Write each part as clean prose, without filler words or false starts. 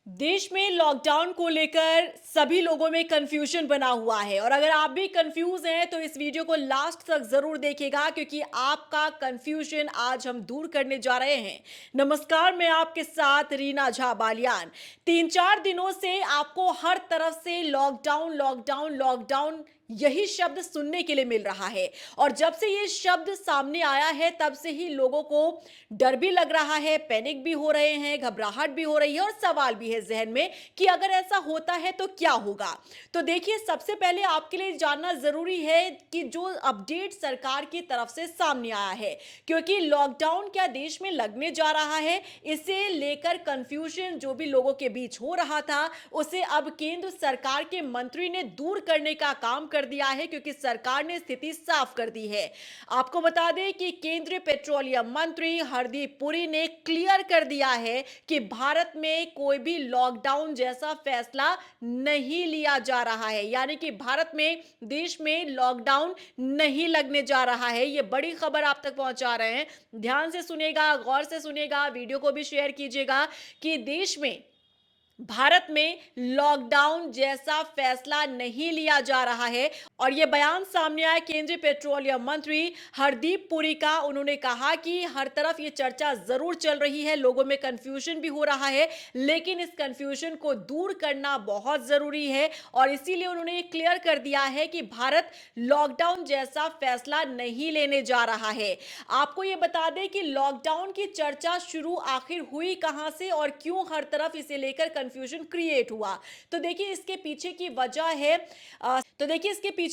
देश में लॉकडाउन को लेकर सभी लोगों में कंफ्यूजन बना हुआ है और अगर आप भी कंफ्यूज हैं तो इस वीडियो को लास्ट तक जरूर देखिएगा क्योंकि आपका कंफ्यूजन आज हम दूर करने जा रहे हैं। नमस्कार, मैं आपके साथ रीना झा बालियान। 3-4 दिनों से आपको हर तरफ से लॉकडाउन लॉकडाउन लॉकडाउन यही शब्द सुनने के लिए मिल रहा है और जब से ये शब्द सामने आया है तब से ही लोगों को डर भी लग रहा है, पैनिक भी हो रहे हैं, घबराहट भी हो रही है और सवाल भी है जहन में कि अगर ऐसा होता है तो क्या होगा। तो देखिए, सबसे पहले आपके लिए जानना जरूरी है कि जो अपडेट सरकार की तरफ से सामने आया है, क्योंकि लॉकडाउन क्या देश में लगने जा रहा है, इसे लेकर कंफ्यूजन जो भी लोगों के बीच हो रहा था उसे अब केंद्र सरकार के मंत्री ने दूर करने का काम कर दिया है, क्योंकि सरकार ने स्थिति साफ कर दी है। आपको बता दें कि केंद्रीय पेट्रोलियम मंत्री हरदीप पुरी ने क्लियर कर दिया है कि भारत में कोई भी लॉकडाउन जैसा फैसला नहीं लिया जा रहा है, यानी कि भारत में देश में लॉकडाउन नहीं लगने जा रहा है। ये बड़ी खबर आप तक पहुंचा रहे हैं। ध्यान से सुनेगा, गौर से सुनेगा, वीडियो को भी शेयर कीजिएगा कि देश में भारत में लॉकडाउन जैसा फैसला नहीं लिया जा रहा है। और यह बयान सामने आया केंद्रीय पेट्रोलियम मंत्री हरदीप पुरी का। उन्होंने कहा कि हर तरफ ये चर्चा जरूर चल रही है, लोगों में कंफ्यूजन भी हो रहा है, लेकिन इस कंफ्यूजन को दूर करना बहुत जरूरी है और इसीलिए उन्होंने ये क्लियर कर दिया है कि भारत लॉकडाउन जैसा फैसला नहीं लेने जा रहा है। आपको ये बता दें कि लॉकडाउन की चर्चा शुरू आखिर हुई कहां से और क्यों हर तरफ इसे लेकर कंफ्यूजन क्रिएट हुआ। तो देखिए, इसके पीछे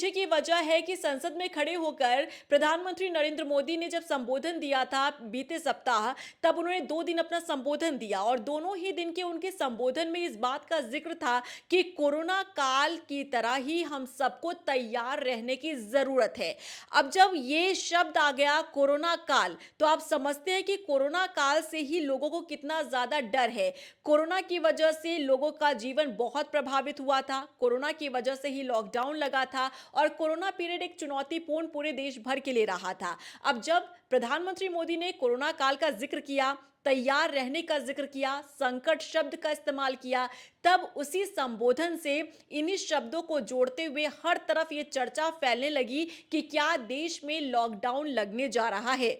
की वजह है कि संसद में खड़े होकर प्रधानमंत्री नरेंद्र मोदी ने जब संबोधन दिया था बीते सप्ताह, तब उन्होंने 2 दिन अपना संबोधन दिया और दोनों ही दिन के उनके संबोधन में इस बात का जिक्र था कि कोरोना काल की तरह ही हम सबको तैयार रहने की जरूरत है। अब जब ये शब्द आ गया कोरोना काल, तो आप समझते हैं कि कोरोना काल से ही लोगों को कितना ज्यादा डर है। कोरोना की वजह से लोगों का जीवन बहुत प्रभावित हुआ था, कोरोना की वजह से ही लॉकडाउन लगा था और कोरोना पीरियड एक चुनौतीपूर्ण पूरे देश भर के लिए रहा था। अब जब प्रधानमंत्री मोदी ने कोरोना काल का जिक्र किया, तैयार रहने का जिक्र किया, संकट शब्द का इस्तेमाल किया, तब उसी संबोधन से इन्हीं शब्दों को जोड़ते हुए हर तरफ ये चर्चा फैलने लगी कि क्या देश में लॉकडाउन लगने जा रहा है।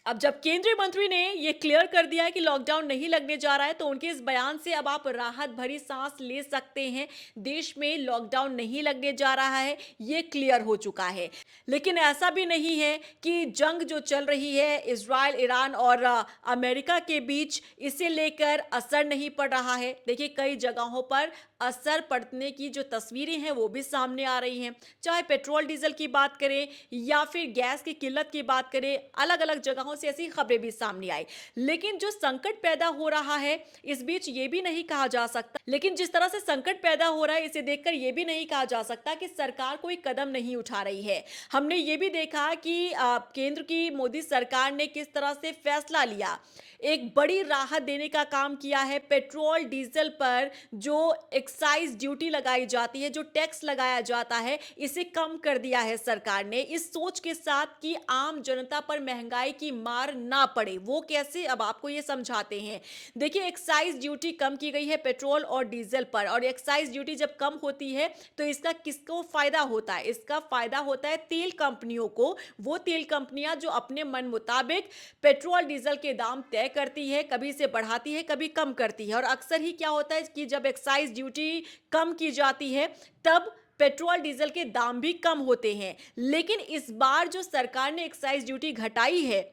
अब जब केंद्रीय मंत्री ने यह क्लियर कर दिया है कि लॉकडाउन नहीं लगने जा रहा है, तो उनके इस बयान से अब आप राहत भरी सांस ले सकते हैं। देश में लॉकडाउन नहीं लगने जा रहा है, ये क्लियर हो चुका है। लेकिन ऐसा भी नहीं है कि जंग जो चल रही है इजराइल, ईरान और अमेरिका के बीच, इसे लेकर असर नहीं पड़ रहा है। देखिए, कई जगहों पर असर पड़ने की जो तस्वीरें हैं वो भी सामने आ रही हैं। चाहे पेट्रोल डीजल की बात करें या फिर गैस की किल्लत की बात करें, अलग अलग जगहों से ऐसी खबरें भी सामने आई। लेकिन जो संकट पैदा हो रहा है, इस बीच ये भी नहीं कहा जा सकता, लेकिन जिस तरह से संकट पैदा हो रहा है इसे देखकर ये भी नहीं कहा जा सकता कि सरकार कोई कदम नहीं उठा रही है। हमने ये भी देखा कि केंद्र की मोदी सरकार ने किस तरह से फैसला लिया, एक बड़ी राहत देने का काम किया है। पेट्रोल डीजल पर जो एक्साइज ड्यूटी लगाई जाती है, जो टैक्स लगाया जाता है, इसे कम कर दिया है सरकार ने, इस सोच के साथ कि आम जनता पर महंगाई की मार ना पड़े। वो कैसे, अब आपको ये समझाते हैं। देखिए, एक्साइज ड्यूटी कम की गई है पेट्रोल और डीजल पर, और एक्साइज ड्यूटी जब कम होती है तो इसका किसको फायदा होता है? इसका फायदा होता है तेल कंपनियों को। वो तेल कंपनियां जो अपने मन मुताबिक पेट्रोल डीजल के दाम तय करती है, कभी इसे बढ़ाती है, कभी कम करती है। और अक्सर ही क्या होता है कि जब एक्साइज ड्यूटी कम की जाती है तब पेट्रोल डीजल के दाम भी कम होते हैं। लेकिन इस बार जो सरकार ने एक्साइज ड्यूटी घटाई है,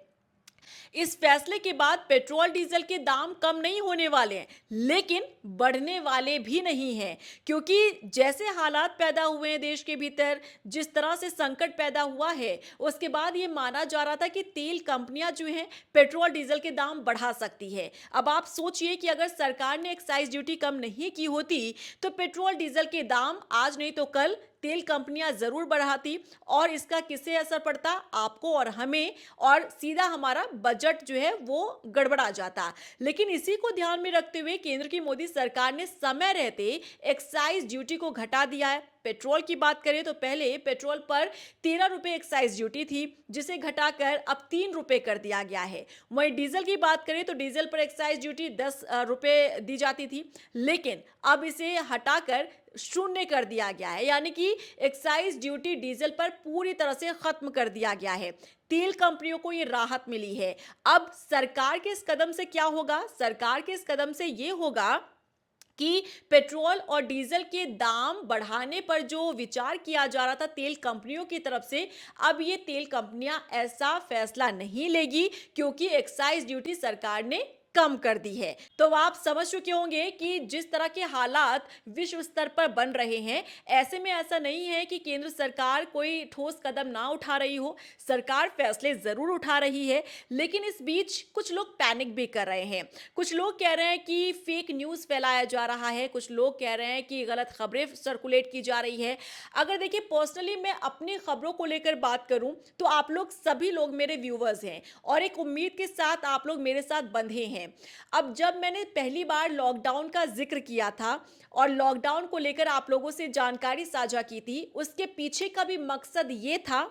इस फैसले के बाद पेट्रोल डीजल के दाम कम नहीं होने वाले हैं, लेकिन बढ़ने वाले भी नहीं हैं, क्योंकि जैसे हालात पैदा हुए हैं देश के भीतर, जिस तरह से संकट पैदा हुआ है, उसके बाद ये माना जा रहा था कि तेल कंपनियां जो हैं पेट्रोल डीजल के दाम बढ़ा सकती है। अब आप सोचिए कि अगर सरकार ने एक्साइज ड्यूटी कम नहीं की होती तो पेट्रोल डीजल के दाम आज नहीं तो कल तेल कंपनियां जरूर बढ़ाती और इसका किससे असर पड़ता, आपको और हमें, और सीधा हमारा बजट जो है वो गड़बड़ा जाता। लेकिन इसी को ध्यान में रखते हुए केंद्र की मोदी सरकार ने समय रहते एक्साइज ड्यूटी को घटा दिया है। पेट्रोल की बात करें तो पहले पेट्रोल पर 13 रुपए एक्साइज ड्यूटी थी, जिसे घटाकर अब 3 रुपए कर दिया गया है। वहीं डीजल की बात करें तो डीजल पर एक्साइज ड्यूटी 10 रुपए दी जाती थी, लेकिन अब इसे हटाकर शून्य कर दिया गया है, यानी कि एक्साइज ड्यूटी डीजल पर पूरी तरह से खत्म कर दिया गया है। तेल कंपनियों को ये राहत मिली है। अब सरकार के इस कदम से क्या होगा, सरकार के इस कदम से ये होगा कि पेट्रोल और डीजल के दाम बढ़ाने पर जो विचार किया जा रहा था तेल कंपनियों की तरफ से, अब ये तेल कंपनियां ऐसा फैसला नहीं लेगी, क्योंकि एक्साइज ड्यूटी सरकार ने कम कर दी है। तो आप समझ चुके होंगे कि जिस तरह के हालात विश्व स्तर पर बन रहे हैं, ऐसे में ऐसा नहीं है कि केंद्र सरकार कोई ठोस कदम ना उठा रही हो। सरकार फैसले जरूर उठा रही है, लेकिन इस बीच कुछ लोग पैनिक भी कर रहे हैं। कुछ लोग कह रहे हैं कि फेक न्यूज फैलाया जा रहा है, कुछ लोग कह रहे हैं कि गलत खबरें सर्कुलेट की जा रही है। अगर देखिए, पर्सनली मैं अपनी खबरों को लेकर बात करूं तो आप लोग सभी लोग मेरे व्यूवर्स हैं और एक उम्मीद के साथ आप लोग मेरे साथ बंधे हैं। अब जब मैंने पहली बार लॉकडाउन का जिक्र किया था और लॉकडाउन को लेकर आप लोगों से जानकारी साझा की थी, उसके पीछे का भी मकसद ये था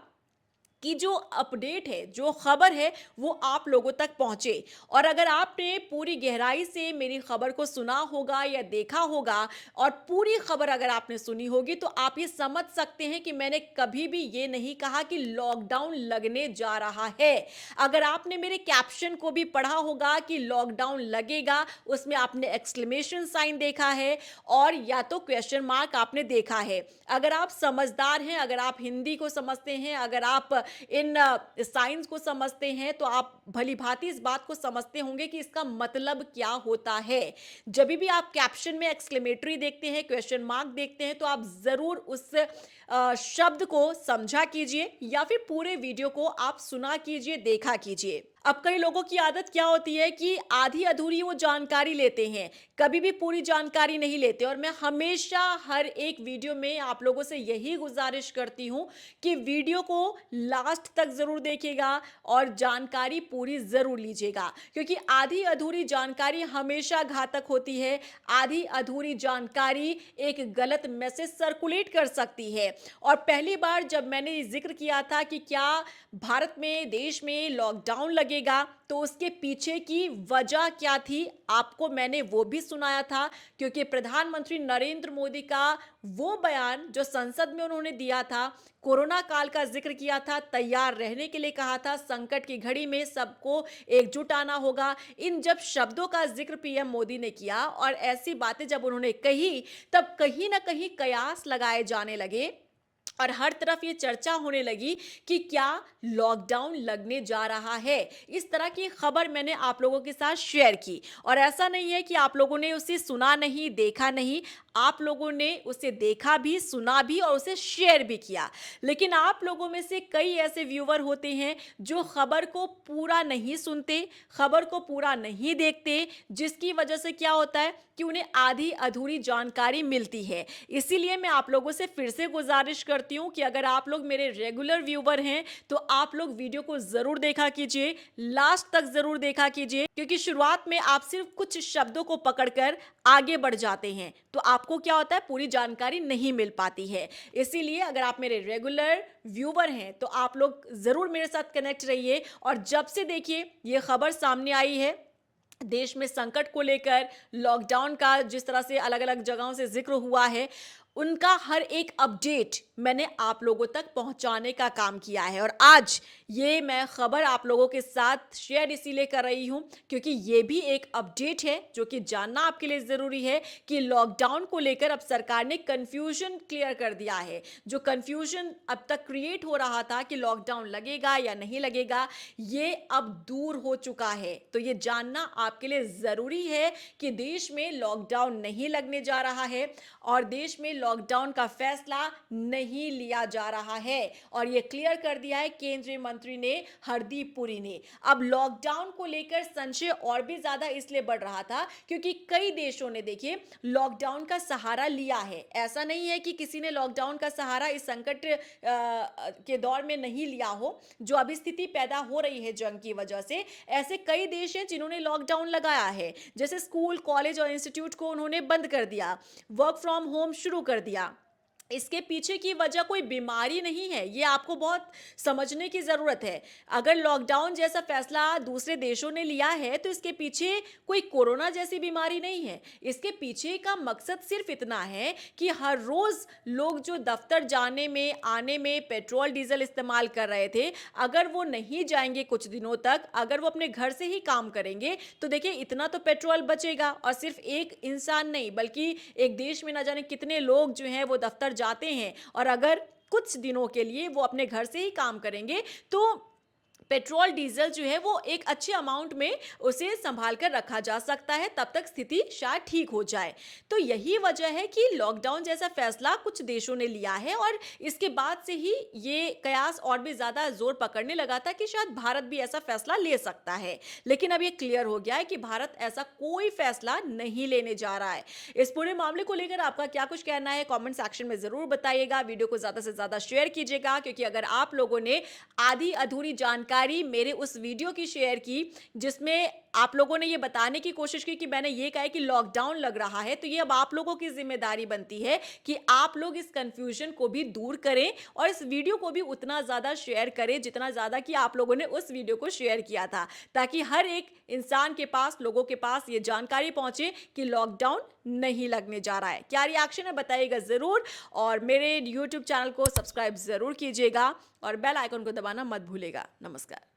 कि जो अपडेट है, जो खबर है, वो आप लोगों तक पहुंचे। और अगर आपने पूरी गहराई से मेरी खबर को सुना होगा या देखा होगा और पूरी खबर अगर आपने सुनी होगी, तो आप ये समझ सकते हैं कि मैंने कभी भी ये नहीं कहा कि लॉकडाउन लगने जा रहा है। अगर आपने मेरे कैप्शन को भी पढ़ा होगा कि लॉकडाउन लगेगा, उसमें आपने एक्सक्लेमेशन साइन देखा है और या तो क्वेश्चन मार्क आपने देखा है। अगर आप समझदार हैं, अगर आप हिंदी को समझते हैं, अगर आप इन साइंस को समझते हैं, तो आप भली भांति इस बात को समझते होंगे कि इसका मतलब क्या होता है। जब भी आप कैप्शन में एक्सक्लेमेटरी देखते हैं, क्वेश्चन मार्क देखते हैं, तो आप जरूर उस शब्द को समझा कीजिए या फिर पूरे वीडियो को आप सुना कीजिए, देखा कीजिए। अब कई लोगों की आदत क्या होती है कि आधी अधूरी वो जानकारी लेते हैं, कभी भी पूरी जानकारी नहीं लेते। और मैं हमेशा हर एक वीडियो में आप लोगों से यही गुजारिश करती हूं कि वीडियो को लास्ट तक जरूर देखिएगा और जानकारी पूरी जरूर लीजिएगा, क्योंकि आधी अधूरी जानकारी हमेशा घातक होती है। आधी अधूरी जानकारी एक गलत मैसेज सर्कुलेट कर सकती है। और पहली बार जब मैंने जिक्र किया था कि क्या भारत में, देश में लॉकडाउन लगेगा, तो उसके पीछे की वजह क्या थी, आपको मैंने वो भी सुनाया था। क्योंकि प्रधानमंत्री नरेंद्र मोदी का वो बयान जो संसद में उन्होंने दिया था, कोरोना काल का जिक्र किया था, तैयार रहने के लिए कहा था, संकट की घड़ी में सबको एकजुट आना होगा। इन जब शब्दों का जिक्र पीएम मोदी ने किया और ऐसी बातें जब उन्होंने कही, तब कहीं ना कहीं कयास लगाए जाने लगे और हर तरफ ये चर्चा होने लगी कि क्या लॉकडाउन लगने जा रहा है। इस तरह की खबर मैंने आप लोगों के साथ शेयर की और ऐसा नहीं है कि आप लोगों ने उसे सुना नहीं, देखा नहीं, आप लोगों ने उसे देखा भी, सुना भी और उसे शेयर भी किया। लेकिन आप लोगों में से कई ऐसे व्यूअर होते हैं जो खबर को पूरा नहीं सुनते, खबर को पूरा नहीं देखते, जिसकी वजह से क्या होता है कि उन्हें आधी अधूरी जानकारी मिलती है। इसीलिए मैं आप लोगों से फिर से गुजारिश करती हूं कि अगर आप लोग मेरे रेगुलर व्यूवर हैं, तो आप लोग वीडियो को जरूर देखा कीजिए, लास्ट तक जरूर देखा कीजिए, क्योंकि शुरुआत में आप सिर्फ कुछ शब्दों को पकड़कर आगे बढ़ जाते हैं, तो आपको क्या होता है, पूरी जानकारी नहीं मिल पाती है। इसीलिए अगर आप मेरे रेगुलर व्यूवर हैं, तो आप लोग जरूर मेरे साथ कनेक्ट रहिए। और जब से देखिए ये खबर सामने आई है, देश में संकट को लेकर, लॉकडाउन का जिस तरह से अलग अलग जगहों से जिक्र हुआ है, उनका हर एक अपडेट मैंने आप लोगों तक पहुंचाने का काम किया है। और आज ये मैं खबर आप लोगों के साथ शेयर इसीलिए कर रही हूं क्योंकि ये भी एक अपडेट है जो कि जानना आपके लिए जरूरी है कि लॉकडाउन को लेकर अब सरकार ने कंफ्यूजन क्लियर कर दिया है। जो कंफ्यूजन अब तक क्रिएट हो रहा था कि लॉकडाउन लगेगा या नहीं लगेगा, ये अब दूर हो चुका है। तो ये जानना आपके लिए जरूरी है कि देश में लॉकडाउन नहीं लगने जा रहा है और देश में लॉकडाउन का फैसला नहीं लिया जा रहा है और ये क्लियर कर दिया है केंद्रीय मंत्री ने, हरदीप पुरी ने। अब लॉकडाउन को लेकर संशय और भी ज्यादा इसलिए बढ़ रहा था क्योंकि कई देशों ने देखिए लॉकडाउन का सहारा लिया है। ऐसा नहीं है कि किसी ने लॉकडाउन का सहारा इस संकट के दौर में नहीं लिया हो, जो अभी स्थिति पैदा हो रही है जंग की वजह से। ऐसे कई देश हैं जिन्होंने लॉकडाउन लगाया है, जैसे स्कूल, कॉलेज और इंस्टीट्यूट को उन्होंने बंद कर दिया, वर्क फ्रॉम होम शुरू कर दिया। इसके पीछे की वजह कोई बीमारी नहीं है, ये आपको बहुत समझने की ज़रूरत है। अगर लॉकडाउन जैसा फैसला दूसरे देशों ने लिया है, तो इसके पीछे कोई कोरोना जैसी बीमारी नहीं है। इसके पीछे का मकसद सिर्फ इतना है कि हर रोज़ लोग जो दफ्तर जाने में, आने में पेट्रोल, डीज़ल इस्तेमाल कर रहे थे, अगर वो नहीं जाएँगे कुछ दिनों तक, अगर वो अपने घर से ही काम करेंगे, तो देखिए इतना तो पेट्रोल बचेगा और सिर्फ एक इंसान नहीं, बल्कि एक देश में ना जाने कितने लोग जो हैं वो दफ्तर जाते हैं और अगर कुछ दिनों के लिए वो अपने घर से ही काम करेंगे तो पेट्रोल डीजल जो है वो एक अच्छे अमाउंट में उसे संभाल कर रखा जा सकता है, तब तक स्थिति शायद ठीक हो जाए। तो यही वजह है कि लॉकडाउन जैसा फैसला कुछ देशों ने लिया है और इसके बाद से ही ये कयास और भी ज्यादा जोर पकड़ने लगा था कि शायद भारत भी ऐसा फैसला ले सकता है। लेकिन अब ये क्लियर हो गया है कि भारत ऐसा कोई फैसला नहीं लेने जा रहा है। इस पूरे मामले को लेकर आपका क्या कुछ कहना है, कमेंट सेक्शन में जरूर बताइएगा। वीडियो को ज्यादा से ज्यादा शेयर कीजिएगा, क्योंकि अगर आप लोगों ने आधी अधूरी जानकारी मेरे उस वीडियो की शेयर की जिसमें आप लोगों ने ये बताने की कोशिश की कि मैंने ये कहा है कि लॉकडाउन लग रहा है, तो ये अब आप लोगों की जिम्मेदारी बनती है कि आप लोग इस कंफ्यूजन को भी दूर करें और इस वीडियो को भी उतना ज्यादा शेयर करें जितना ज्यादा कि आप लोगों ने उस वीडियो को शेयर किया था, ताकि हर एक इंसान के पास, लोगों के पास ये जानकारी पहुंचे कि लॉकडाउन नहीं लगने जा रहा है। क्या रिएक्शन है बताइएगा जरूर और मेरे यूट्यूब चैनल को सब्सक्राइब जरूर कीजिएगा और बेल आइकन को दबाना मत भूलेगा। नमस्कार।